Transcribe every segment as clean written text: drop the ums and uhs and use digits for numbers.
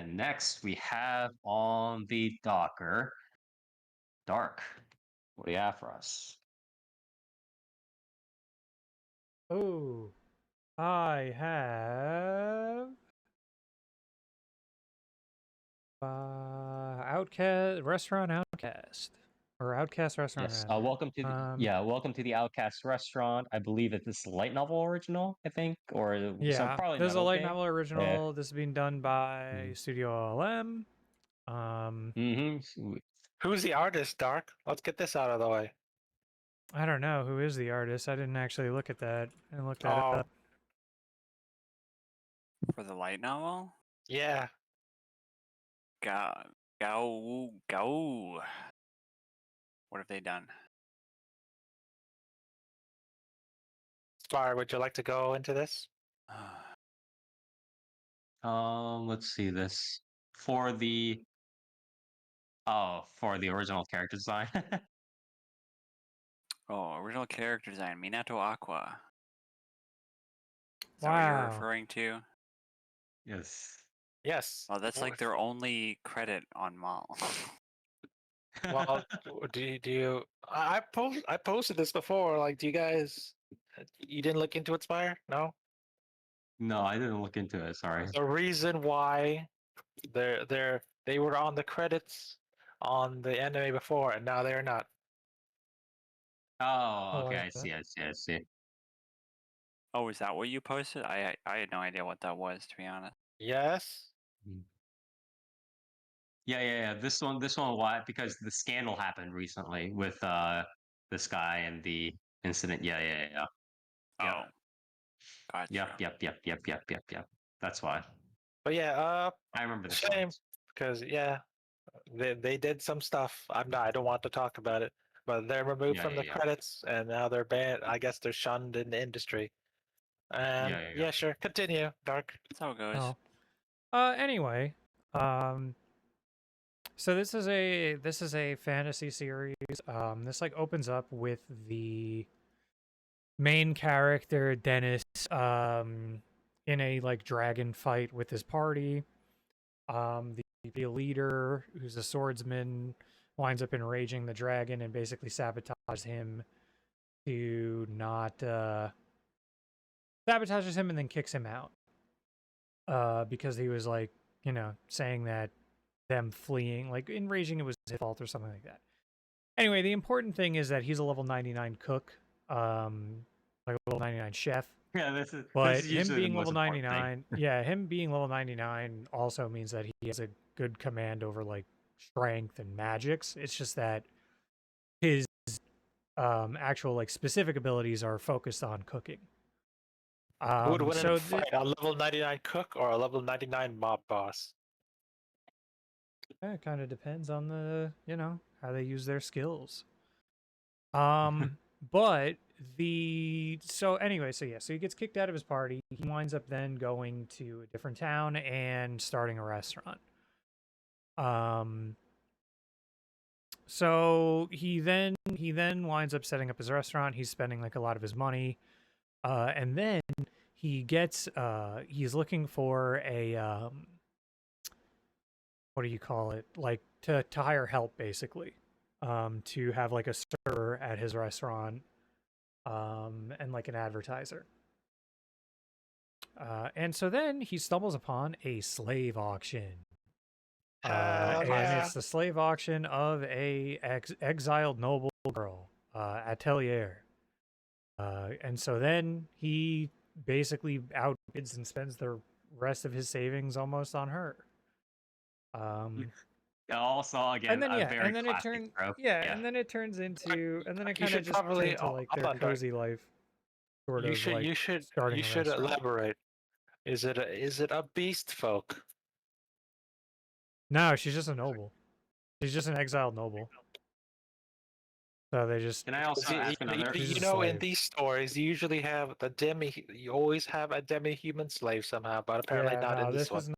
And next we have on the docker, Dark. What do you have for us? Oh, I have Outcast Restaurant Outcast or Outcast Restaurant. Yes. Rather. Welcome to welcome to the Outcast Restaurant. I believe it's this light novel original, I think, or some Yeah, probably this is not a light okay. novel original. This is being done by Studio LM. Who's the artist, Dark? Let's get this out of the way. I don't know who is the artist. I didn't actually look at that. I looked that up. For the light novel? Yeah. Go. What have they done? Spire, would you like to go into this? Let's see this for the original character design. Original character design, Minato Aqua. Is that Wow. what you're referring to? Yes. Yes. Well, that's like their only credit on Mal. Well, do you? I posted this before. Like, do you guys? You didn't look into it, Spire? No. No, I didn't look into it. Sorry. The reason why they were on the credits on the anime before, and now they're not. Oh, okay. I see. Oh, is that what you posted? I had no idea what that was, to be honest. Yes. Yeah. This one. Why? Because the scandal happened recently with this guy and the incident. Yeah. Oh. Gotcha. Yep. That's why. But yeah, I remember this. Shame, because they did some stuff. I don't want to talk about it, but they're removed from the credits, and now they're banned. I guess they're shunned in the industry. And yeah, sure, continue, Dark. That's how it goes. Anyway, so this is a fantasy series. This like opens up with the main character Dennis in a like dragon fight with his party. The leader, who's a swordsman, winds up enraging the dragon and basically sabotages him to not sabotages him and then kicks him out. Because he was like, saying that them fleeing, like enraging it was his fault or something like that. Anyway, the important thing is that he's a level 99 cook, like a level 99 chef. Yeah, this is. But this is him being level 99, him being level 99 also means that he has a good command over like strength and magics. It's just that his actual like specific abilities are focused on cooking. Who would win in a fight, a level 99 cook or a level 99 mob boss? It kind of depends on the, how they use their skills. But so he gets kicked out of his party. He winds up then going to a different town and starting a restaurant. So he then winds up setting up his restaurant. He's spending like a lot of his money. And then he gets he's looking for a what do you call it? Like to hire help basically. To have like a server at his restaurant, and like an advertiser. And so then he stumbles upon a slave auction. And it's the slave auction of a exiled noble girl, Atelier. And so then he basically outbids and spends the rest of his savings almost on her. Also, again, and then it turns into, and then it kind of just turns into like their cozy life. Sort of like you should elaborate. Is it a beast folk? No, she's just a noble. She's just an exiled noble. So they just. Can I also ask another? In these stories, you usually have you always have a demi-human slave somehow, but apparently not in this one.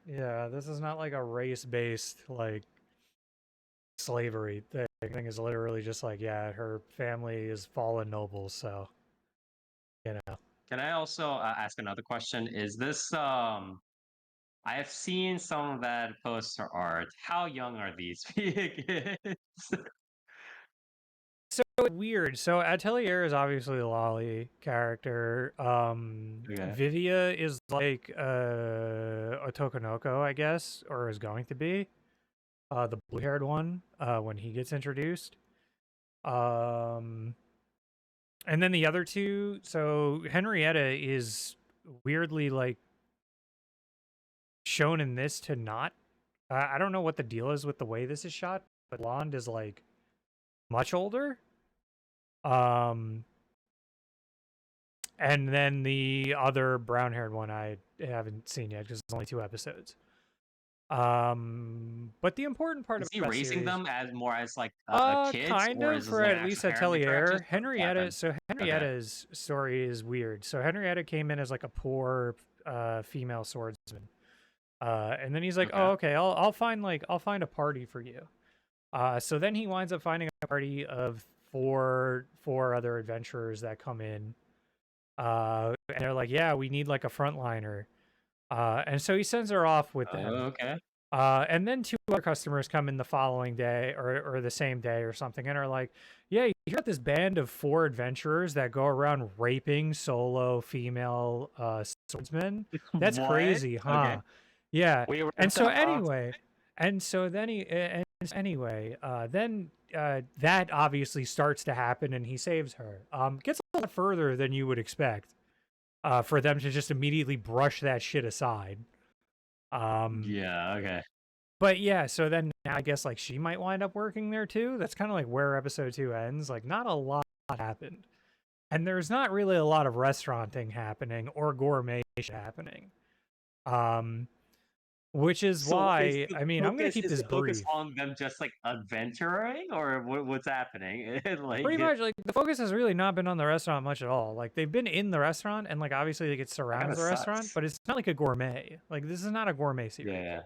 This is not like a race-based like slavery thing. The thing is literally just like, her family is fallen nobles, so Can I also ask another question? Is this I have seen some of that poster art. How young are these kids? So weird. So Atelier is obviously the Lolly character. Okay. Vivia is like a Tokonoko, I guess, or is going to be. The blue-haired one, when he gets introduced. And then the other two, so Henrietta is weirdly like shown in this to not. I don't know what the deal is with the way this is shot, but Blonde is like much older. And then the other brown-haired one I haven't seen yet because it's only 2 episodes. But the important part Is of he that raising series, them as more as like a kids, kind or of is this for like at least actual character characters? Atelier. Henrietta. So Okay. Henrietta's story is weird. So Henrietta came in as like a poor female swordsman, and then he's like, Okay. "Oh, okay, I'll find a party for you." So then he winds up finding a party of four other adventurers that come in, and they're like, "Yeah, we need like a frontliner," and so he sends her off with them. Okay. And then 2 other customers come in the following day or the same day or something and are like, "Yeah, you got this band of 4 adventurers that go around raping solo female swordsmen. That's What? crazy, huh?" Okay. Yeah. We were And so them off. anyway, then that obviously starts to happen and he saves her. Gets a lot further than you would expect. For them to just immediately brush that shit aside. Yeah. Okay. But yeah, so then I guess like she might wind up working there too. That's kind of like where episode 2 ends. Like not a lot happened. And there's not really a lot of restauranting happening or gourmet happening. Which is why I mean I'm gonna keep this focus brief. on them just like adventuring, or what's happening? Like Pretty much like the focus has really not been on the restaurant much at all. Like they've been in the restaurant and like obviously like it surrounds the restaurant, sucks. but it's not like a gourmet. Like this is not a gourmet series. Yeah.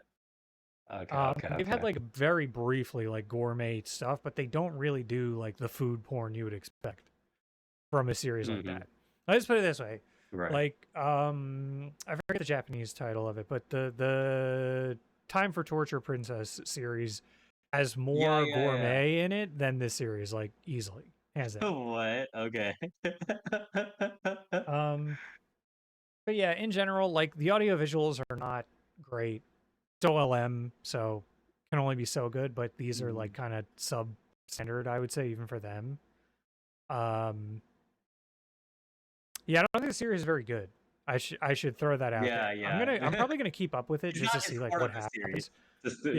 Okay. They've had like very briefly like gourmet stuff, but they don't really do like the food porn you would expect from a series like that. Let's put it this way. Right. Like I forget the Japanese title of it, but the Time for Torture Princess series has more gourmet in it than this series, like easily. Hands down. What? Okay. But yeah, in general, like the audio visuals are not great. It's OLM, so can only be so good, but these are like kind of substandard, I would say, even for them. Yeah, I don't think the series is very good. I should throw that out there. Yeah. I'm probably gonna keep up with it just to see like what happens. Just putting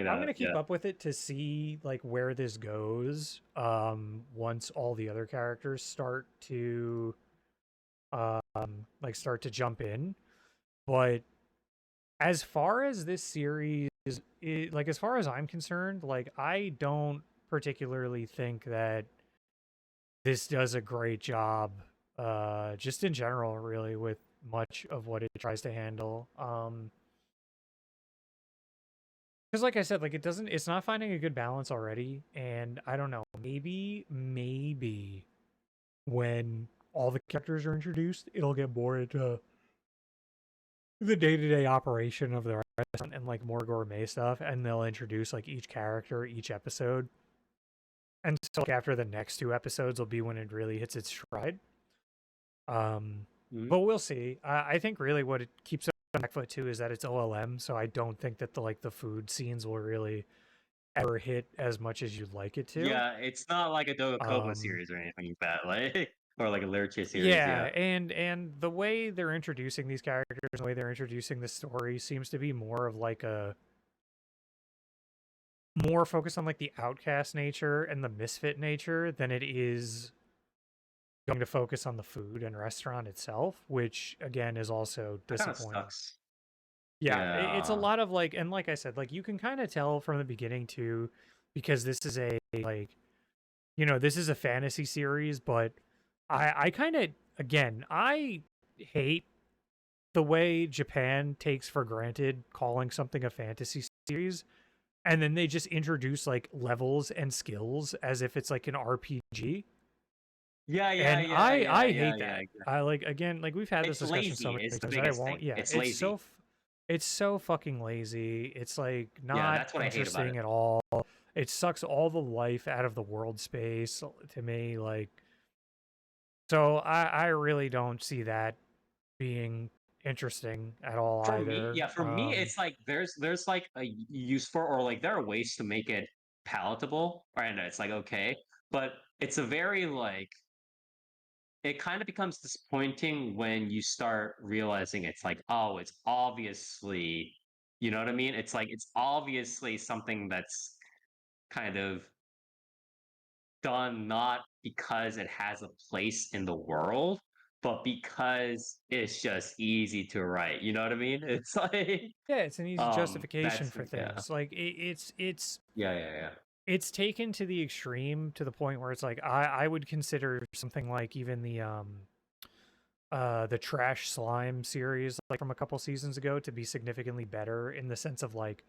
it out. I'm gonna keep up with it to see like where this goes. Once all the other characters start to jump in. But as far as this series like as far as I'm concerned, like I don't particularly think that this does a great job just in general really with much of what it tries to handle. Because like I said, like it's not finding a good balance already, and I don't know, maybe when all the characters are introduced, it'll get more into the day-to-day operation of the restaurant and like more gourmet stuff, and they'll introduce like each character each episode. And so like, after the next 2 episodes will be when it really hits its stride. But we'll see. I think really what it keeps on back foot too is that it's OLM, so I don't think that the food scenes will really ever hit as much as you'd like it to. Yeah, it's not like a Dogokobo series or anything like that, like or like a literature series. Yeah, and the way they're introducing these characters, the way they're introducing the story seems to be more of like a more focused on like the outcast nature and the misfit nature than it is going to focus on the food and restaurant itself, which again is also disappointing. Sucks. Yeah, it's a lot of like, and like I said, like you can kind of tell from the beginning too, because this is a like, this is a fantasy series, but I kind of, again, I hate the way Japan takes for granted calling something a fantasy series, and then they just introduce like levels and skills as if it's like an RPG. I hate that. I like, again, like we've had this discussion so many times. I won't. Yeah, it's lazy. It's so fucking lazy. It's like Yeah, not that's what I hate about it. interesting at all. It sucks all the life out of the world space to me. Like, so I really don't see that being interesting at all For me, either. yeah, for me, it's like there's like a use for, or like there are ways to make it palatable, right? And it's like okay, but it's a very like it kind of becomes disappointing when you start realizing it's like, oh, it's obviously, you know what I mean? It's like it's obviously something that's kind of done not because it has a place in the world, but because it's just easy to write. You know what I mean? It's like Yeah, it's an easy justification that's for yeah. things. Like Yeah. it's taken to the extreme to the point where it's like I would consider something like even the trash slime series like from a couple seasons ago to be significantly better in the sense of like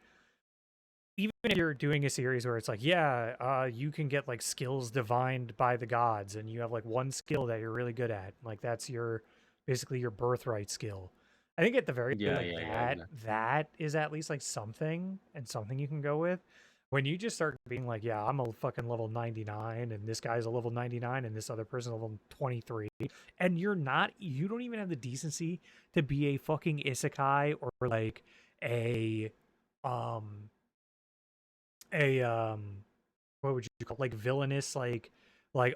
even if you're doing a series where it's like yeah you can get like skills divined by the gods and you have like one skill that you're really good at like that's your basically your birthright skill. I think at the very least, like that is at least like something and something you can go with. When you just start being like, yeah, I'm a fucking level 99 and this guy's a level 99 and this other person's level 23 and you don't even have the decency to be a fucking isekai or like a um a what would you call like villainous like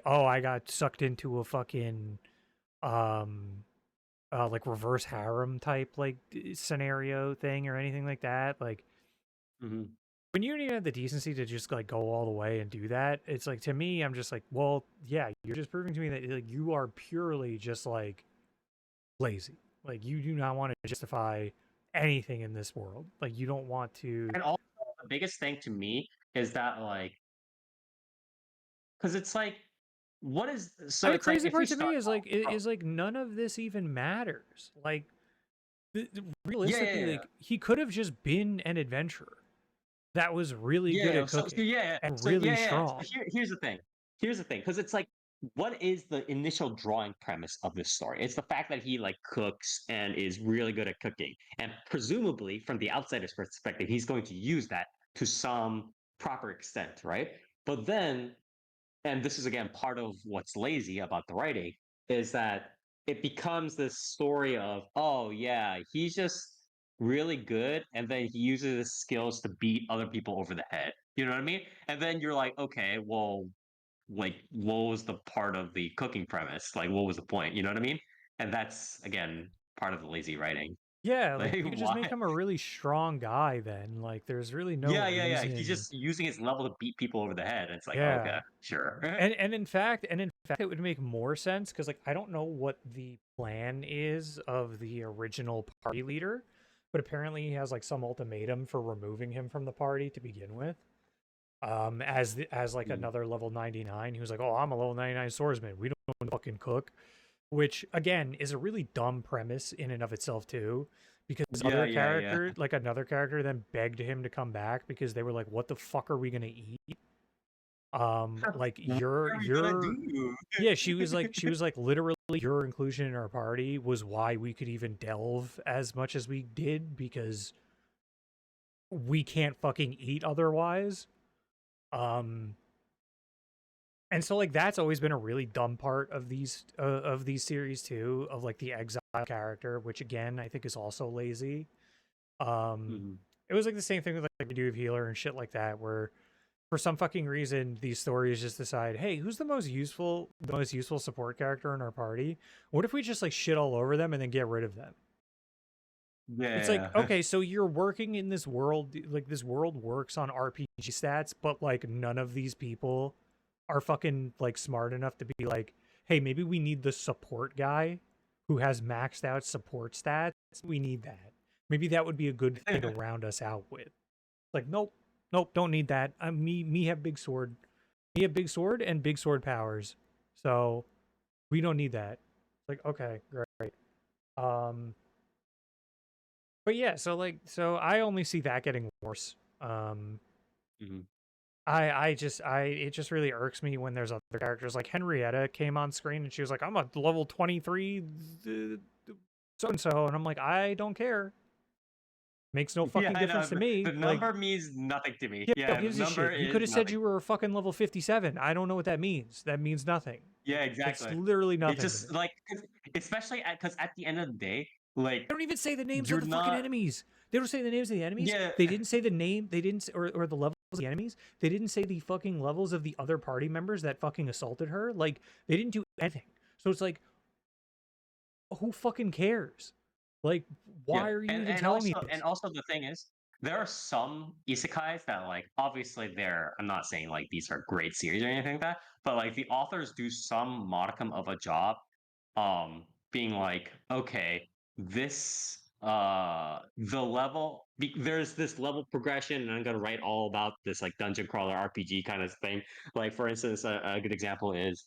oh I got sucked into a fucking um like reverse harem type like scenario thing or anything like that. Like Hmm. when you don't even have the decency to just like go all the way and do that, it's like to me, I'm just like, well, yeah, you're just proving to me that like you are purely just like lazy. Like you do not want to justify anything in this world. Like you don't want to. And also the biggest thing to me is that like because it's like what is I so mean, the it's like crazy if we part to me start is like none of this even matters. Like yeah, realistically, like he could have just been an adventurer that was really good at So cooking yeah. and So really yeah. So strong. here's the thing. Here's the thing, because it's like, what is the initial drawing premise of this story? It's the fact that he like cooks and is really good at cooking, and presumably, from the outsider's perspective, he's going to use that to some proper extent, right? But then, and this is again part of what's lazy about the writing, is that it becomes this story of, oh yeah, he's just really good, and then he uses his skills to beat other people over the head. You know what I mean? And then you're like, okay, well, like what was the part of the cooking premise? Like what was the point? You know what I mean? And that's again part of the lazy writing. Yeah, like Like you just why? make him a really strong guy then. Like there's really no Yeah. He's reason. just using his level to beat people over the head. And it's like, Yeah. okay, sure. And in fact it would make more sense cuz like I don't know what the plan is of the original party leader, but apparently he has like some ultimatum for removing him from the party to begin with. As like Mhm. another level 99 he was like, "Oh, I'm a level 99 swordsman. We don't fucking cook." Which again is a really dumb premise in and of itself too, because Yeah. like another character then begged him to come back because they were like, "What the fuck are we gonna eat?" Like What are we gonna your do? yeah, she was like literally your inclusion in our party was why we could even delve as much as we did because we can't fucking eat otherwise. Um, And so like that's always been a really dumb part of these series too, of like the exile character, which again I think is also lazy. Um Mhm. it was like the same thing with like Redo of Healer and shit like that, where for some fucking reason these stories just decide, hey, who's the most useful support character in our party? What if we just like shit all over them and then get rid of them? It's like, Yeah. okay, so you're working in this world, like this world works on RPG stats, but like none of these people are fucking like smart enough to be like, hey, maybe we need the support guy who has maxed out support stats. We need that. Maybe that would be a good thing to round us out with. Like, nope, don't need that. Me have big sword. Me have big sword and big sword powers. So we don't need that. Like, okay, great. Um, but yeah, so I only see that getting worse. Mhm. It just really irks me when there's other characters like Henrietta came on screen and she was like, I'm a level 23 so and so, and I'm like, I don't care. Makes no fucking difference to me. The number means nothing to me. Yeah, who gives a number shit? You is could have said nothing. you were fucking level 57. I don't know what that means. That means nothing. Yeah, exactly. It's literally nothing. It's just like, especially because at the end of the day, like they don't even say the names you're of the fucking not. enemies. They don't say the names of the enemies. Yeah. They didn't say the name. They didn't or the levels of the enemies. They didn't say the fucking levels of the other party members that fucking assaulted her. Like they didn't do anything. So it's like, who fucking cares? Like, why are you even telling me this? And also the thing is, there are some isekais that like obviously I'm not saying like these are great series or anything like that, but like the authors do some modicum of a job being like, okay, this the level there's this level progression and I'm gonna write all about this like dungeon crawler RPG kind of thing. Like for instance, a good example is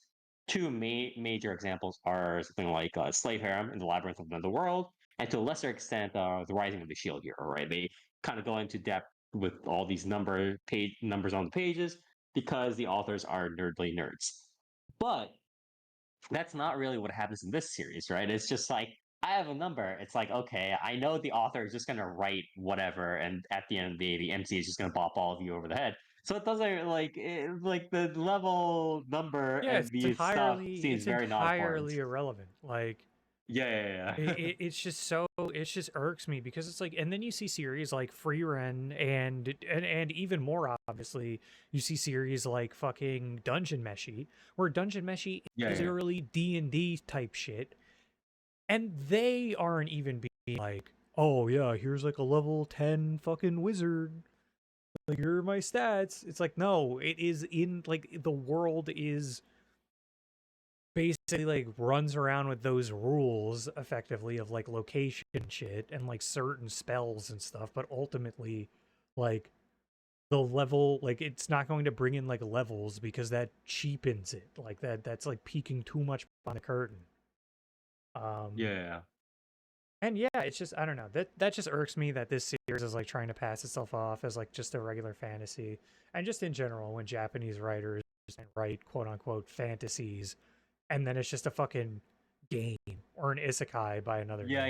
two major examples are something like Slave Harem in the Labyrinth of the World, and to a lesser extent, the Rising of the Shield Hero. Right, they kind of go into depth with all these numbers on the pages because the authors are nerdly nerds. But that's not really what happens in this series, right? It's just like I have a number. It's like, okay, I know the author is just gonna write whatever, and at the end of the day, the MC is just gonna bop all of you over the head. So it doesn't like the level number Yeah, and the stuff seems very not important. irrelevant. Like Yeah. it's just irks me because it's like, and then you see series like Free Ren and even more obviously you see series like fucking Dungeon Meshi, where Dungeon Meshi is literally D&D type shit, and they aren't even being like, oh yeah, here's like a level 10 fucking wizard, like here are my stats. It's like, no, it is in like the world is basically like runs around with those rules effectively of like location shit and like certain spells and stuff, but ultimately like the level, like it's not going to bring in like levels because that cheapens it. Like that's like peeking too much on the curtain. Yeah. And yeah, it's just, I don't know, that just irks me that this series is like trying to pass itself off as like just a regular fantasy. And just in general, when Japanese writers write quote unquote fantasies, and then it's just a fucking game or an isekai by another Yeah.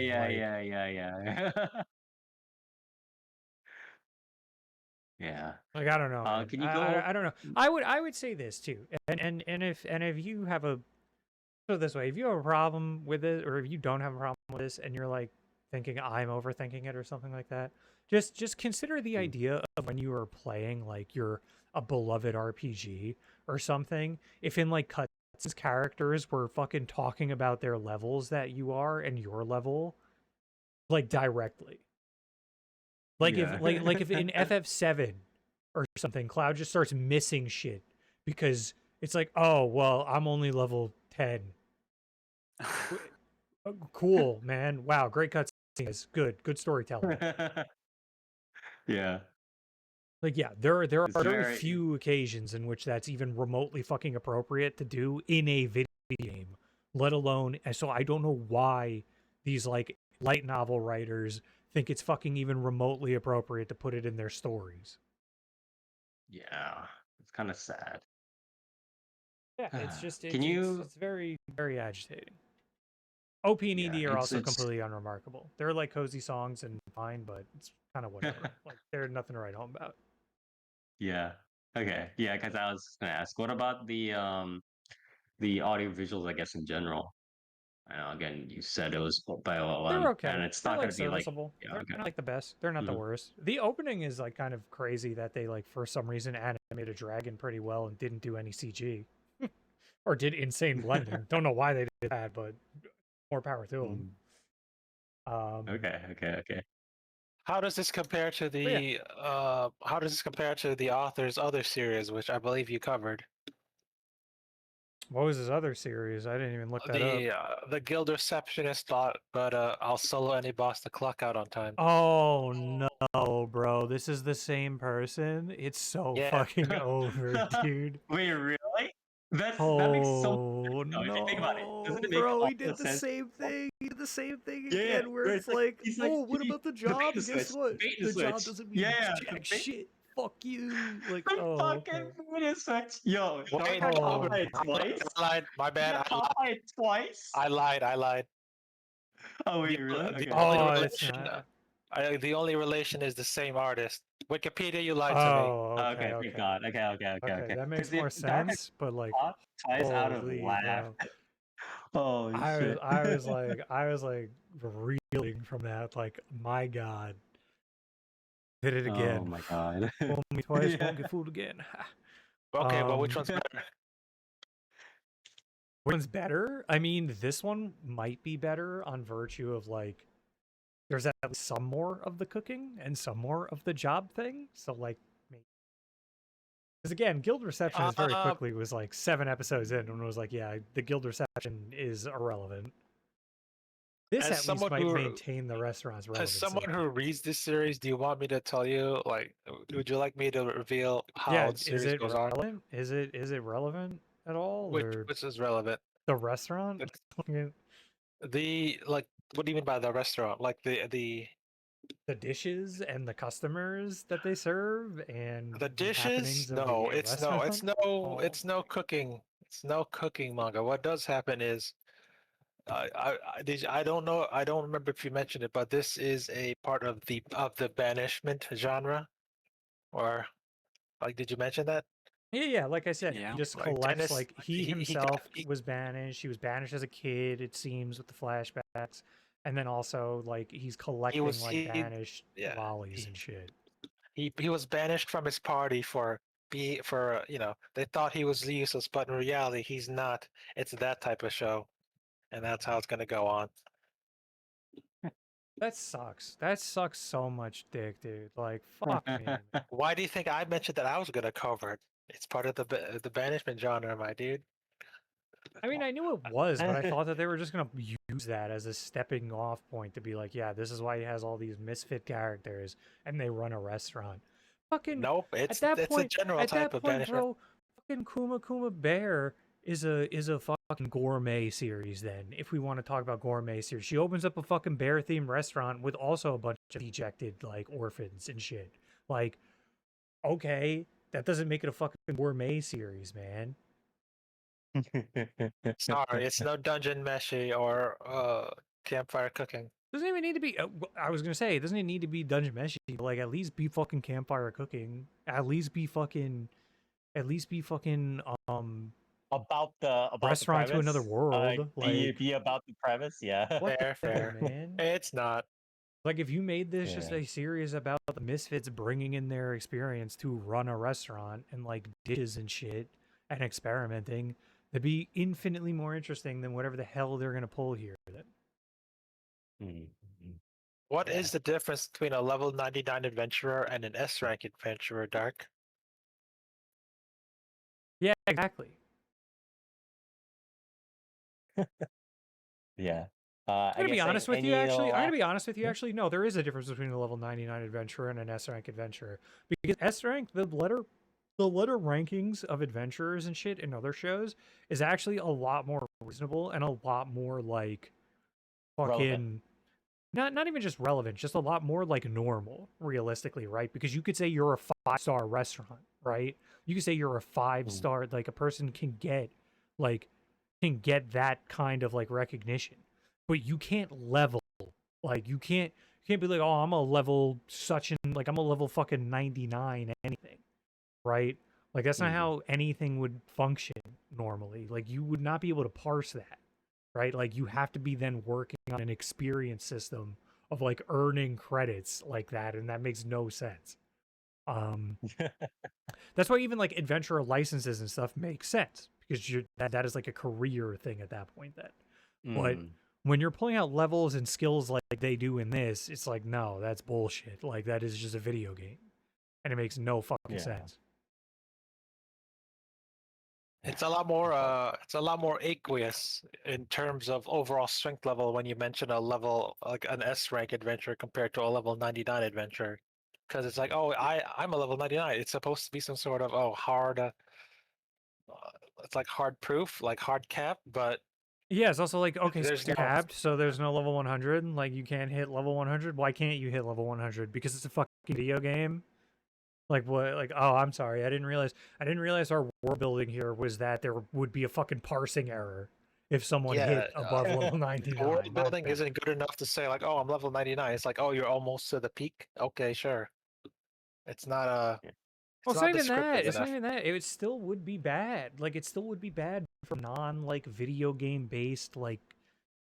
Yeah. Like I don't know. Can you go? I don't know. I would say this too. And if you have a, so this way, if you have a problem with it, or if you don't have a problem with this, and you're like thinking I'm overthinking it or something like that, just consider the idea of when you are playing like a beloved RPG or something. If in like cutscenes characters were fucking talking about their levels that you are and your level, like directly. Like if in FF7 or something, Cloud just starts missing shit because it's like, oh well, I'm only level 10. Cool, man. Wow, great cutscenes. Good storytelling. Yeah. Like yeah, there are very few occasions in which that's even remotely fucking appropriate to do in a video game, let alone. And so I don't know why these like light novel writers think it's fucking even remotely appropriate to put it in their stories. Yeah, it's kind of sad. Yeah, it's just it's very very agitating. OP and ED are also completely unremarkable. They're like cozy songs and fine, but it's kind of whatever. Like they're nothing to write home about. Yeah. Okay. Yeah, because I was gonna ask, what about the audio visuals? I guess in general. I know. Again, you said it was by OLM, they're okay, and it's they're not like gonna be like they're not like the best. They're not the worst. The opening is like kind of crazy that they like for some reason animated a dragon pretty well and didn't do any CG, or did insane blending. Don't know why they did that, but more power to them. Okay. How does this compare to the how does this compare to the author's other series, which I believe you covered? What was his other series? I didn't even look that up. The Guild Receptionist thought, but I'll solo any boss to clock out on time. Oh no, bro! This is the same person. It's so fucking over, dude. Wait, really? That makes so no, if you think about it. Doesn't it make bro, all he did the sense? same thing. He did the same thing Yeah, again, where it's like, oh, what about the job? bait and Guess switch, what? bait and The switch. job doesn't mean jack shit. Fuck you. Like, The oh, fucking okay. bait and switch. Yo, Wait, I caught by it twice. I lied. My bad. I caught by it twice. I lied. Oh wait, really? Okay. Oh, it's not. The only relation is the same artist. Wikipedia, you lied to me. Oh, okay, Okay, thank God. Okay. Okay, that makes 'Cause more if Dark sense, but like, Clock twice out of holy, laugh. bro. Oh shit. I was like reeling from that. Like, my God, did it Oh again. my God. Fool me twice, Yeah. won't get fooled again. Okay, but which one's better? Which one's better? I mean, this one might be better on virtue of like, there's at least some more of the cooking and some more of the job thing. So like, because again, Guild Receptionist very quickly was like 7 episodes in and was like, yeah, the Guild Reception is irrelevant. This As at least someone might who- maintain the restaurant's As relevancy. someone who reads this series, do you want me to tell you, like, would you like me to reveal how Yeah, the is series it goes on? relevant? Is it relevant at all? Or Which is relevant? the restaurant? The like, what do you mean by the restaurant? Like the dishes and the customers that they serve and the dishes? happenings of No, the it's no, it's restaurant? no, it's no cooking. It's no cooking manga. What does happen is, I don't know. I don't remember if you mentioned it, but this is a part of the banishment genre, or like, did you mention that? Yeah, like I said, Yeah. he just Like collects, Dennis, like, he he got himself was banished. He was banished as a kid, it seems, with the flashbacks. And then also, like, he's collecting, banished yeah, lollies and shit. he was banished from his party for they thought he was useless, but in reality he's not. It's that type of show, and that's how it's gonna go on. That sucks. That sucks so much dick, dude. Like, fuck, man. Why do you think I mentioned that I was gonna cover it? It's part of the banishment genre, my dude. I mean, I knew it was, but I thought that they were just gonna use that as a stepping off point to be like, yeah, this is why he has all these misfit characters, and they run a restaurant. Fucking Nope, at that it's point, a general type of banishment. bro, fucking Kuma Kuma Bear is a fucking gourmet series. Then, if we want to talk about gourmet series, she opens up a fucking bear themed restaurant with also a bunch of dejected like orphans and shit. Like, okay, that doesn't make it a fucking gourmet series, man. Sorry, it's no dungeon meshi or campfire cooking. Doesn't even need to be. I was gonna say it doesn't even need to be dungeon meshi. But like, at least be fucking campfire cooking. At least be fucking. About the restaurant premise. to another world. Be about the premise. Yeah. What the Fair, hell, man? It's not. Like, if you made this just Yeah. a series about the misfits bringing in their experience to run a restaurant and like dishes and shit and experimenting, that'd be infinitely more interesting than whatever the hell they're gonna pull here. What is the difference between a level 99 adventurer and an S rank adventurer, Dark? Yeah, exactly. Yeah. I'm gonna be honest with you. Actually, I'm gonna be honest with you. Yeah. Actually, no, there is a difference between a level 99 adventurer and an S rank adventurer. Because S rank, the letter rankings of adventurers and shit in other shows is actually a lot more reasonable and a lot more like fucking not even just relevant, just a lot more like normal, realistically, right? Because you could say you're a 5-star restaurant, right? You could say you're a 5-star, like a person can get that kind of like recognition, but you can't level. Like, you can't be like, oh, I'm a level such and like I'm a level fucking 99 anything, right? Like, that's not how anything would function normally. Like, you would not be able to parse that, right? Like, you have to be then working on an experience system of like earning credits like that, and that makes no sense. That's why even like adventurer licenses and stuff make sense, because that is like a career thing at that point then. But when you're pulling out levels and skills like they do in this, it's like, no, that's bullshit. Like, that is just a video game, and it makes no fucking sense. It's a lot more aqueous in terms of overall strength level when you mention a level like an S rank adventure compared to a level 99 adventure, because it's like, oh, I'm a level 99. It's supposed to be some sort of hard. It's like hard proof, like hard cap, but yeah, it's also like, okay, so there's you're no- capped, so there's no level 100. Like, you can't hit level 100. Why can't you hit level 100? Because it's a fucking video game. Like, what? Like, oh, I'm sorry. I didn't realize our world building here was that there would be a fucking parsing error. if someone Yeah, hit above level the 99. world building isn't good enough to say like, oh, I'm level 99. It's like, oh, you're almost to the peak. Okay, sure. It's not Yeah. Well, it's it's not not even that. descriptive It's not enough. even that. It still would be bad. Like it still would be bad for non like video game based like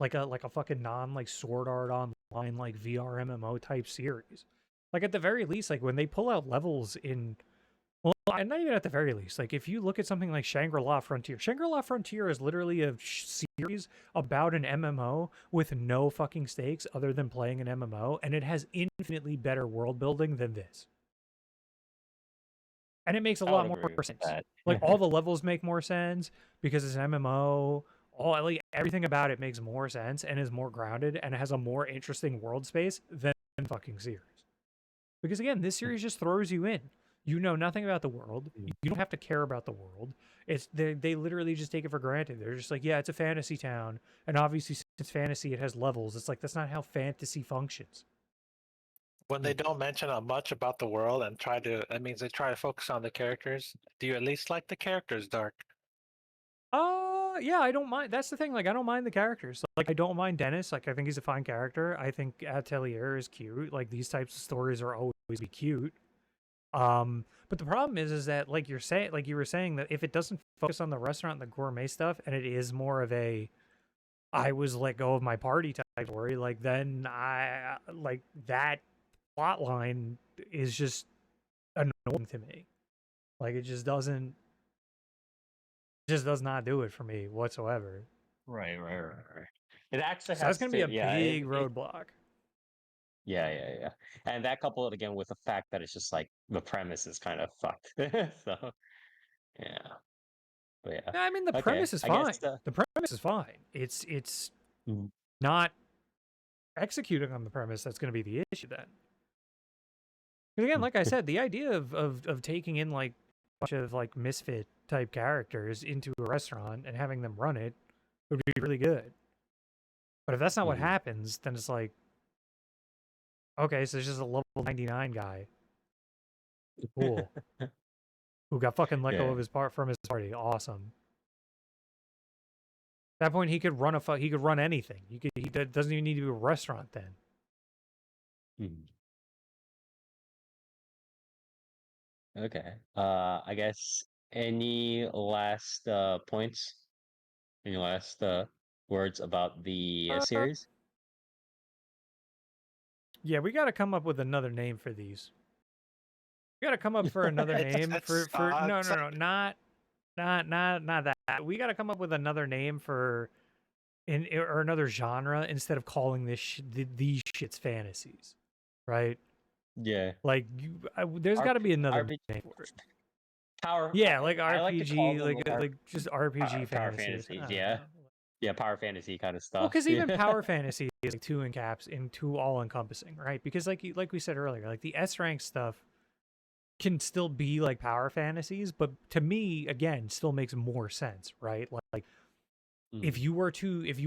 a fucking non like Sword Art Online like VR MMO type series. Like at the very least, like when they pull out levels in well, and not even at the very least. Like if you look at something like Shangri-La Frontier, Shangri-La Frontier is literally a series about an MMO with no fucking stakes other than playing an MMO, and it has infinitely better world building than this. And it makes a I lot would more agree with sense. that. Like all the levels make more sense because it's an MMO. All like everything about it makes more sense and is more grounded and it has a more interesting world space than fucking series. Because again, this series just throws you in. You know nothing about the world. You don't have to care about the world. It's they literally just take it for granted. They're just like, yeah, it's a fantasy town, and obviously since it's fantasy, it has levels. It's like that's not how fantasy functions. When they don't mention much about the world and that means they try to focus on the characters. Do you at least like the characters, Dark? Yeah, I don't mind. That's the thing. Like, I don't mind the characters. Like, I don't mind Dennis. Like, I think he's a fine character. I think Atelier is cute. Like, these types of stories are always be cute. But the problem is that like you're saying, like you were saying, that if it doesn't focus on the restaurant and the gourmet stuff, and it is more of a I was let go of my party type story, like then I like that plot line is just annoying to me. Like it just does not do it for me whatsoever. Right. It actually So that's has gonna be to, a big roadblock. yeah. And that coupled again with the fact that it's just like the premise is kind of fucked. So yeah. But yeah. No, I mean the Okay. premise is I guess fine. The premise is fine. It's Mhm. not executing on the premise that's going to be the issue then. Because again, like I said, the idea of taking in like a bunch of like misfit type characters into a restaurant and having them run it would be really good. But if that's not what Mhm. happens, then it's like, okay, so it's just a level 99 guy. Cool. Who got fucking let go Yeah. of his part from his party. Awesome. At that point, he could run he could run anything. He doesn't even need to be a restaurant then. Mhm. Okay. I guess any last points? Any last words about the Uh, series? yeah, we got to come up with another name for these. We got to come up for another name for no, not that. We got to come up with another name for or another genre instead of calling these shits fantasies, right? Yeah. Like there's got to be another RPG name for it. power. Yeah, like I like to call RPG, them like just RPG power fantasies. I fantasies. don't Yeah. know. Yeah, power fantasy kind of Well, stuff. because even Yeah. power fantasy is like too all encompassing, right? Because like we said earlier, like the S rank stuff can still be like power fantasies, but to me, again, still makes more sense, right? Like if Mhm. you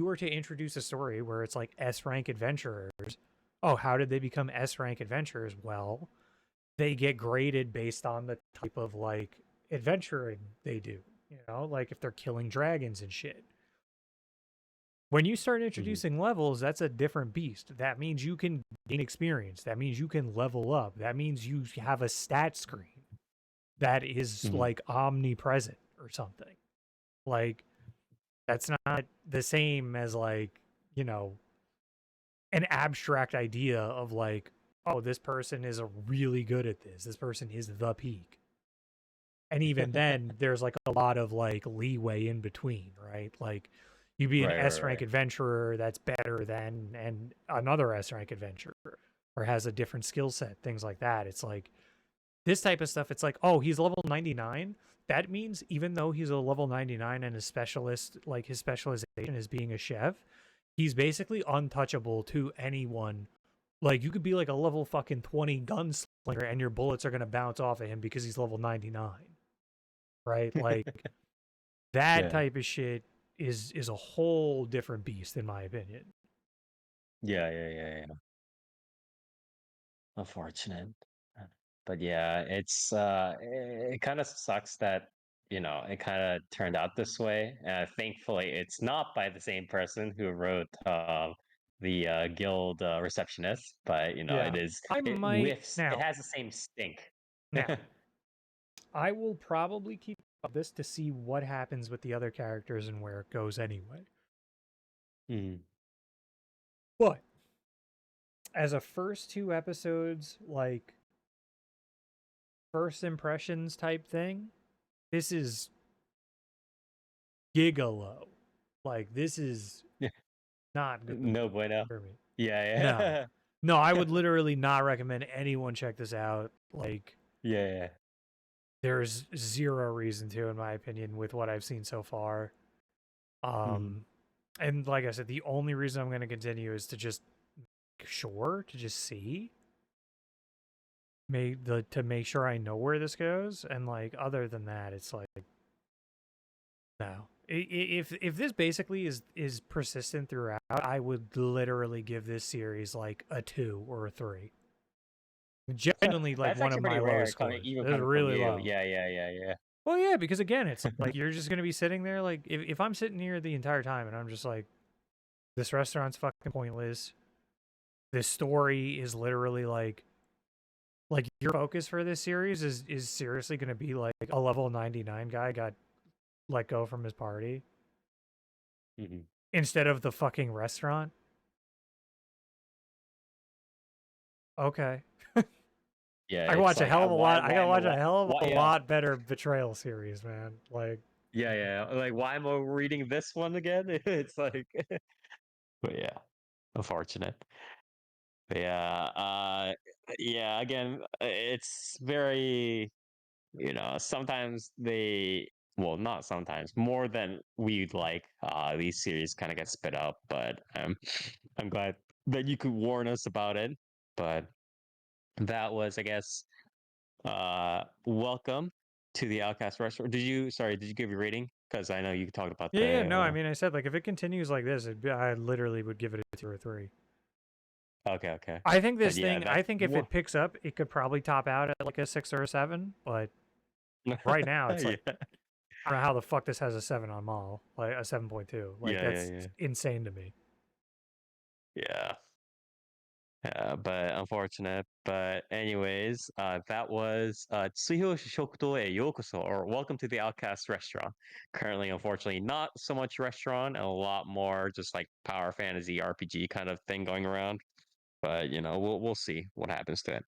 were to introduce a story where it's like S rank adventurers, oh, how did they become S rank adventurers? Well, they get graded based on the type of like adventuring they do. You know, like if they're killing dragons and shit. When you start Mhm. introducing levels, that's a different beast. That means you can gain experience. That means you can level up. That means you have a stat screen that is Mhm. like omnipresent or something. Like that's not the same as like, you know, an abstract idea of like, oh, this person is really good at this. This person is the peak. And even then, there's like a lot of like leeway in between, right? Like you be an S rank Right. adventurer that's better than and another S rank adventurer or has a different skill set, things like that. It's like this type of stuff. It's like, oh, he's level 99. That means even though he's a level 99 and a specialist, like his specialization is being a chef, he's basically untouchable to anyone. Like you could be like a level fucking 20 gunslinger and your bullets are going to bounce off of him because he's level 99, right? Like that Yeah. type of shit is a whole different beast in my opinion. Yeah. Unfortunate. But yeah, it kind of sucks that it kind of turned out this way. Thankfully, it's not by the same person who wrote the guild receptionist, but Yeah. it might whiffs. now. It has the same stink. Now, I will probably keep up this to see what happens with the other characters and where it goes anyway. Mhm. But as a first 2 episodes, like first impressions type thing, this is gigalow. Like this is not good No bueno. for me. Yeah, No. yeah. No, I would literally not recommend anyone check this out. Like Yeah. there's zero reason to, in my opinion, with what I've seen so far. And like I said, the only reason I'm going to continue is to just to just see, to make sure I know where this goes. And like other than that, it's like no. If this basically is persistent throughout, I would literally give this series like a 2 or a 3. Genuinely, like That's one of actually my pretty rare, lowest scores. even It's coming from really you. low. Yeah. Well, yeah, because again, it's like you're just gonna be sitting there. Like if I'm sitting here the entire time and I'm just like, this restaurant's fucking pointless. This story is literally like your focus for this series is seriously gonna be like a level 99 guy got let go from his party instead of the fucking restaurant. Okay. Yeah, I watch a hell of a lot. I gotta watch a why- hell of a yeah. lot better betrayal series, man. Like, Yeah. Like, why am I reading this one again? It's like, but yeah, unfortunate. But yeah. Again, it's very, sometimes well, not sometimes, more than we'd like. These series kind of get spit up, but I'm glad that you could warn us about it. But that was, I guess, welcome to the Outcast restaurant. Did you give your rating? Because I know you talked about yeah, no, I mean, I said like if it continues like this, I literally would give it a 2 or 3. Okay. I think But this yeah, thing. I think if it picks up, it could probably top out at like a 6 or a 7. But right now, it's like yeah. I don't know how the fuck this has a 7 on Mall, like a 7.2. Like that's insane to me. Yeah. But unfortunate. But anyways, that was Tsuihousha Shokudou e Youkoso, or Welcome to the Outcast restaurant. Currently, unfortunately, not so much restaurant and a lot more just like power fantasy RPG kind of thing going around. But we'll see what happens to it.